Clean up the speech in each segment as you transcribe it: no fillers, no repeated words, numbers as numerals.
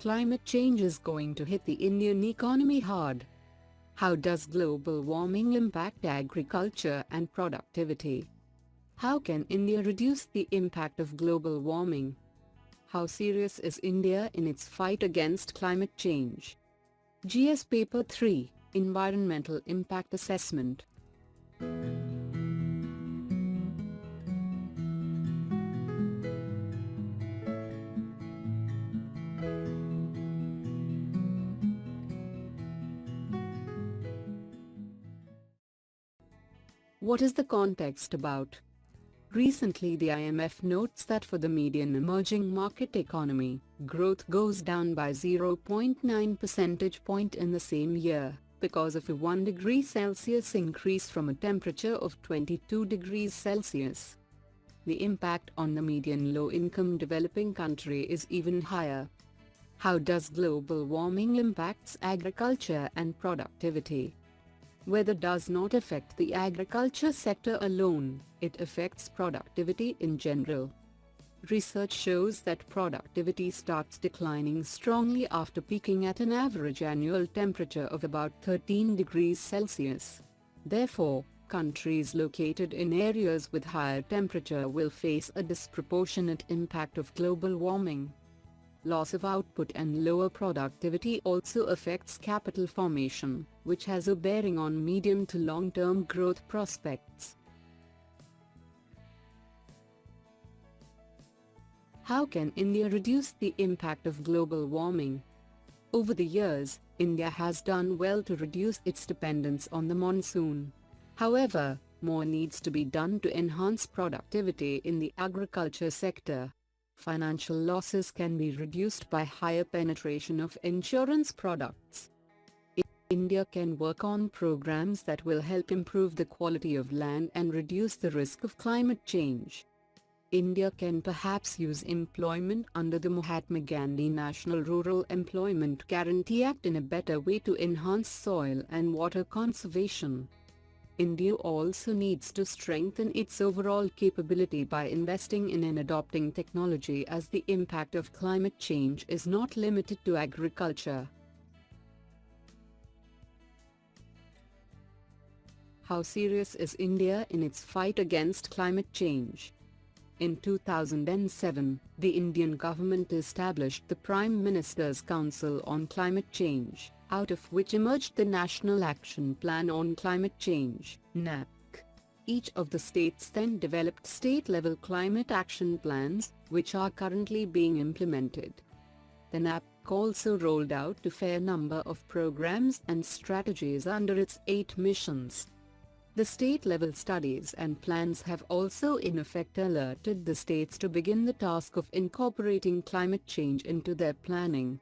climate change is going to hit the Indian economy hard. How does global warming impact agriculture and productivity? How can India reduce the impact of global warming? How serious is India in its fight against climate change? GS Paper 3, Environmental Impact Assessment. What is the context about? Recently, the IMF notes that for the median emerging market economy, growth goes down by 0.9 percentage point in the same year, because of a 1 degree Celsius increase from a temperature of 22 degrees Celsius. The impact on the median low-income developing country is even higher. How does global warming impacts agriculture and productivity? Weather does not affect the agriculture sector alone, it affects productivity in general. Research shows that productivity starts declining strongly after peaking at an average annual temperature of about 13 degrees Celsius. Therefore, countries located in areas with higher temperature will face a disproportionate impact of global warming. Loss of output and lower productivity also affects capital formation, which has a bearing on medium to long-term growth prospects. How can India reduce the impact of global warming? Over the years, India has done well to reduce its dependence on the monsoon. However, more needs to be done to enhance productivity in the agriculture sector. Financial losses can be reduced by higher penetration of insurance products. India can work on programs that will help improve the quality of land and reduce the risk of climate change. India can perhaps use employment under the Mahatma Gandhi National Rural Employment Guarantee Act in a better way to enhance soil and water conservation. India also needs to strengthen its overall capability by investing in and adopting technology, as the impact of climate change is not limited to agriculture. How serious is India in its fight against climate change? In 2007, the Indian government established the Prime Minister's Council on Climate Change, out of which emerged the National Action Plan on Climate Change (NAC). Each of the states then developed state-level climate action plans, which are currently being implemented. The NAC also rolled out a fair number of programs and strategies under its 8 missions. The state-level studies and plans have also in effect alerted the states to begin the task of incorporating climate change into their planning.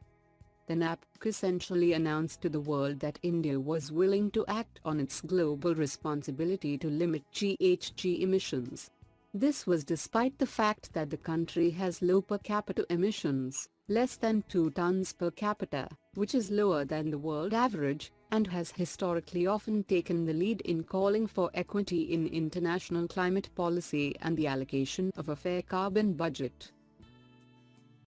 The NAC essentially announced to the world that India was willing to act on its global responsibility to limit GHG emissions. This was despite the fact that the country has low per capita emissions, less than 2 tons per capita, which is lower than the world average, and has historically often taken the lead in calling for equity in international climate policy and the allocation of a fair carbon budget.